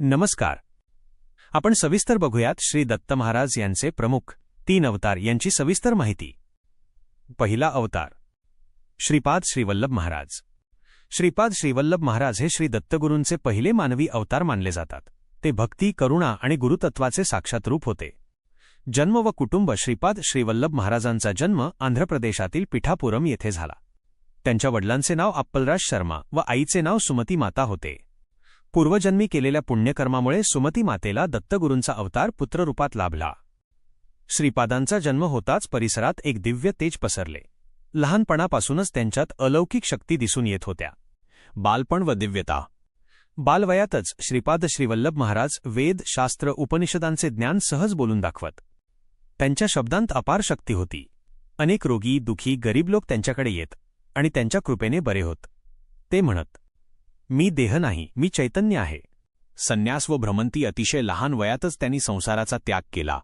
नमस्कार. आपण सविस्तर बघूयात श्री दत्त महाराज यांचे प्रमुख 3 अवतार यांची सविस्तर माहिती. पहिला अवतार श्रीपाद श्रीवल्लभ महाराज. श्रीपाद श्रीवल्लभ महाराज हे श्री दत्तगुरूंचे पहिले मानवी अवतार मानले जातात. ते भक्ती, करुणा आणि गुरुतत्वाचे साक्षात रूप होते. जन्म व कुटुंब. श्रीपाद श्रीवल्लभ महाराजांचा जन्म आंध्र प्रदेशातील पिठापुरम येथे झाला. त्यांच्या वडिलांचे नाव अप्पलराज शर्मा व आईचे नाव सुमती माता होते. पूर्वजन्मी केलेल्या पुण्यकर्मामुळे सुमती मातेला दत्तगुरूंचा अवतार पुत्ररूपात लाभला. श्रीपादांचा जन्म होताच परिसरात एक दिव्य तेज पसरले. लहानपणापासूनच त्यांच्यात अलौकिक शक्ती दिसून येत होत्या. बालपण व दिव्यता. बालवयातच श्रीपाद श्रीवल्लभ महाराज वेद, शास्त्र, उपनिषदांचे ज्ञान सहज बोलून दाखवत. त्यांच्या शब्दांत अपार शक्ती होती. अनेक रोगी, दुःखी, गरीब लोक त्यांच्याकडे येत आणि त्यांच्या कृपेने बरे होत. ते म्हणत, मी देह नाही, मी चैतन्य आहे. संन्यास व भ्रमंती. अतिशय लहान वयातच त्यांनी संसाराचा त्याग केला.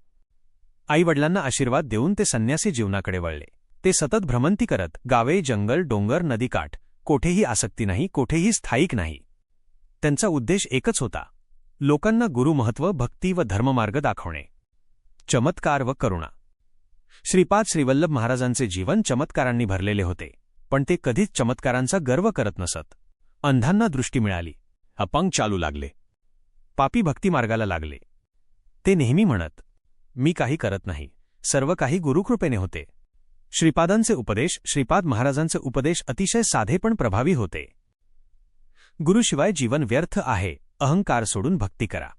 आईवडिलांना आशीर्वाद देऊन ते संन्यासी जीवनाकडे वळले. ते सतत भ्रमंती करत गावे, जंगल, डोंगर, नदीकाठ, कोठेही आसक्ती नाही, कोठेही स्थायिक नाही. त्यांचा उद्देश एकच होता, लोकांना गुरुमहत्व, भक्ती व धर्ममार्ग दाखवणे. चमत्कार व करुणा. श्रीपाद श्रीवल्लभ महाराजांचे जीवन चमत्कारांनी भरलेले होते, पण ते कधीच चमत्कारांचा गर्व करत नसत. अंधांना दृष्टी मिळाली, अपंग चालू लागले, पापी भक्तिमार्गाला लागले. ते नेहमी म्हणत, मी काही करत नाही, सर्व काही गुरुकृपेने होते. श्रीपादांचे उपदेश. श्रीपाद महाराजांचे उपदेश अतिशय साधे पण प्रभावी होते. गुरुशिवाय जीवन व्यर्थ आहे. अहंकार सोडून भक्ती करा.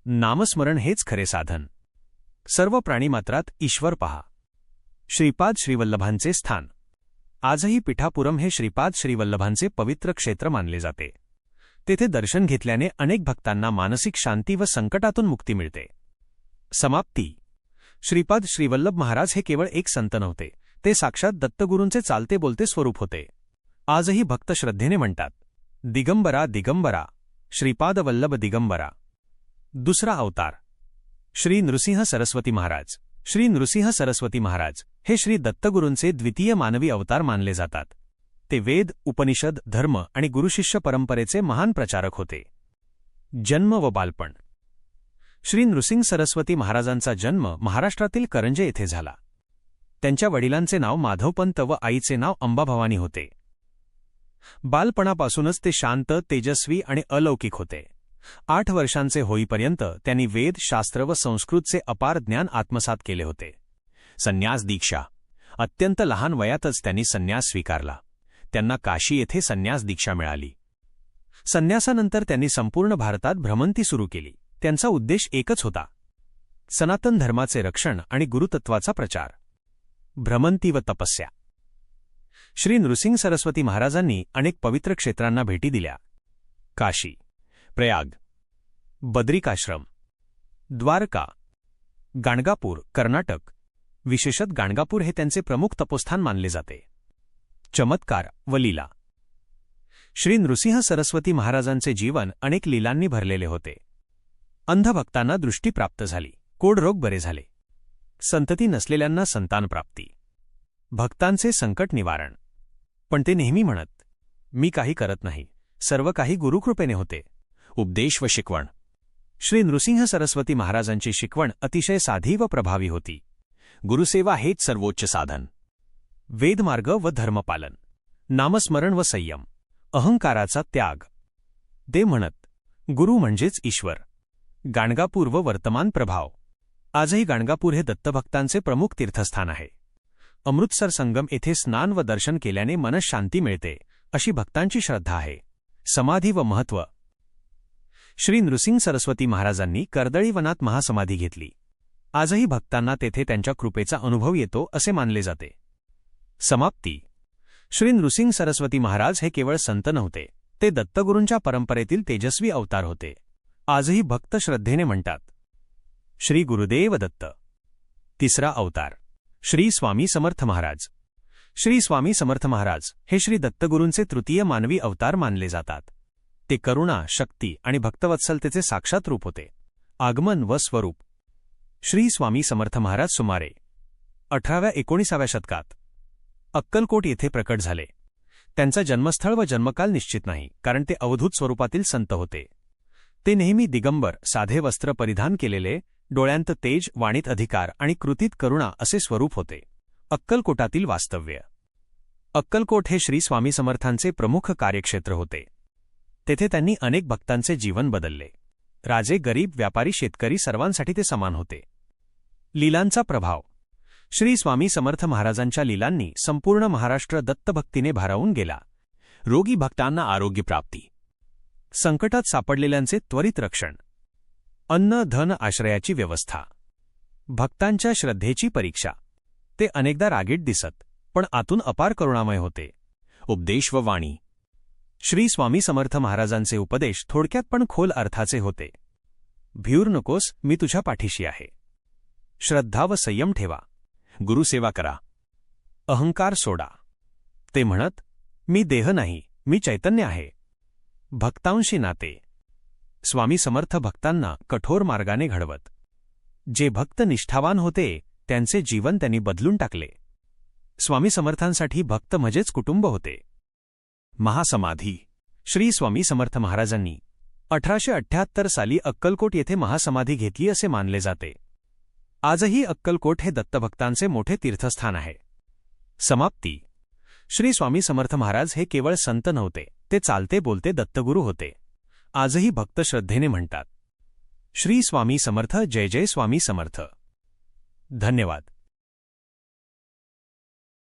नामस्मरण हेच खरे साधन. सर्व प्राणीमात्रात ईश्वर पहा. श्रीपाद श्रीवल्लभांचे स्थान. आजही पिठापुरम हे श्रीपाद श्रीवल्लभांचे पवित्र क्षेत्र मानले जाते. तेथे दर्शन घेतल्याने अनेक भक्तांना मानसिक शांती व संकटातून मुक्ती मिळते. समाप्ती. श्रीपाद श्रीवल्लभ महाराज हे केवळ एक संत नव्हते, ते साक्षात दत्तगुरूंचे चालते बोलते स्वरूप होते. आजही भक्त श्रद्धेने म्हणतात, दिगंबरा दिगंबरा, श्रीपाद वल्लभ दिगंबरा. दुसरा अवतार श्री नृसिंह सरस्वती महाराज. श्री नृसिंह सरस्वती महाराज हे श्री दत्तगुरूंचे द्वितीय मानवी अवतार मानले जातात. ते वेद, उपनिषद, धर्म आणि गुरुशिष्य परंपरेचे महान प्रचारक होते. जन्म व बालपण. श्री नृसिंह सरस्वती महाराजांचा जन्म महाराष्ट्रातील करंजे येथे झाला. त्यांच्या वडिलांचे नाव माधवपंत व आईचे नाव अंबाभवानी होते. बालपणापासूनच ते शांत, तेजस्वी आणि अलौकिक होते. 8 वर्षांचे होईपर्यंत त्यांनी वेद, शास्त्र व संस्कृतचे अपार ज्ञान आत्मसात केले होते. संन्यास दीक्षा. अत्यंत लहान वयातच त्यांनी संन्यास स्वीकारला. त्यांना काशी येथे संन्यास दीक्षा मिळाली. संन्यासानंतर त्यांनी संपूर्ण भारतात भ्रमंती सुरू केली. त्यांचा उद्देश एकच होता, सनातन धर्माचे रक्षण आणि गुरुतत्वाचा प्रचार. भ्रमंती व तपस्या. श्री नृसिंह सरस्वती महाराजांनी अनेक पवित्र क्षेत्रांना भेटी दिल्या. काशी, प्रयाग, बद्रिकाश्रम, द्वारका, गाणगापूर, कर्नाटक. विशेषत गाणगापूर हे त्यांचे प्रमुख तपोस्थान मानले जाते. चमत्कार व लीला. श्री नृसिंह सरस्वती महाराजांचे जीवन अनेक लीलांनी भरलेले होते. अंध भक्तांना दृष्टी प्राप्त झाली, कोड रोग बरे झाले, संतती नसलेल्यांना संतान प्राप्ती, भक्तांचे संकट निवारण. पण ते नेहमी म्हणत, मी काही करत नाही, सर्व काही गुरुकृपेने होते. उपदेश व शिकवण. श्री नृसिंह सरस्वती महाराजांची शिकवण अतिशय साधी व प्रभावी होती. गुरुसेवा हेच सर्वोच्च साधन. वेदमार्ग व धर्मपालन, नामस्मरण व संयम, अहंकाराचा त्याग. ते म्हणत, गुरु म्हणजेच ईश्वर. गाणगापूर व वर्तमान प्रभाव. आजही गाणगापूर हे दत्तभक्तांचे प्रमुख तीर्थस्थान आहे. अमृतसर संगम येथे स्नान व दर्शन केल्याने मनःशांती मिळते, अशी भक्तांची श्रद्धा आहे. समाधी व महत्त्व. श्री नृसिंह सरस्वती महाराजांनी कर्दळीवनात महासमाधी घेतली. आजही भक्तांना तेथे त्यांच्या कृपेचा अनुभव येतो असे मानले जाते. समाप्ती. श्री नृसिंह सरस्वती महाराज हे केवळ संत नव्हते, ते दत्तगुरूंच्या परंपरेतील तेजस्वी अवतार होते. आजही भक्त श्रद्धेने म्हणतात, श्री गुरुदेव दत्त. तिसरा अवतार श्री स्वामी समर्थ महाराज. श्री स्वामी समर्थ महाराज हे श्री दत्तगुरूंचे तृतीय मानवी अवतार मानले जातात. ते करुणा, शक्ती आणि भक्तवत्सलतेचे साक्षात रूप होते. आगमन व स्वरूप. श्री स्वामी समर्थ महाराज सुमारे 18व्या-19व्या शतकात अक्कलकोट येथे प्रकट झाले. त्यांचा जन्मस्थळ व जन्मकाल निश्चित नाही, कारण ते अवधूत स्वरूपातील संत होते. ते नेहमी दिगंबर, साधे वस्त्र परिधान केलेले, डोळ्यांत तेज, वाणीत अधिकार आणि कृतीत करुणा असे स्वरूप होते. अक्कलकोटातील वास्तव्य. अक्कलकोट हे श्री स्वामी समर्थांचे प्रमुख कार्यक्षेत्र होते. तेथे त्यांनी अनेक भक्तांचे जीवन बदलले. राजे, गरीब, व्यापारी, शेतकरी सर्वांसाठी ते समान होते. लीलांचा प्रभाव. श्री स्वामी समर्थ महाराजांच्या लीलांनी संपूर्ण महाराष्ट्र दत्तभक्तीने भारावून गेला. रोगी भक्तांना आरोग्यप्राप्ती, संकटात सापडलेल्यांचे त्वरित रक्षण, अन्न धन आश्रयाची व्यवस्था, भक्तांच्या श्रद्धेची परीक्षा. ते अनेकदा रागीट दिसत, पण आतून अपार करुणामय होते. उपदेश व वाणी. श्री स्वामी समर्थ महाराजांचे उपदेश थोडक्यात पण खोल अर्थाचे होते. भिऊर नकोस, मी तुझ्या पाठीशी आहे. श्रद्धा व संयम ठेवा. गुरुसेवा करा. अहंकार सोडा. ते म्हणत, मी देह नाही, मी चैतन्य आहे. भक्तांशी नाते. स्वामी समर्थ भक्तांना कठोर मार्गाने घडवत. जे भक्त निष्ठावान होते त्यांचे जीवन त्यांनी बदलून टाकले. स्वामी समर्थांसाठी भक्त म्हणजेच कुटुंब होते. महासमाधी. श्री स्वामी समर्थ महाराजांनी 1878 साली अक्कलकोट येथे महासमाधी घेतली असे मानले जाते. आजही अक्कलकोट हे दत्तभक्तांचे मोठे तीर्थस्थान आहे. समाप्ती. श्री स्वामी समर्थ महाराज हे केवळ संत नव्हते, ते चालते बोलते दत्तगुरू होते. आजही भक्त श्रद्धेने म्हणतात, श्री स्वामी समर्थ, जय जय स्वामी समर्थ. धन्यवाद.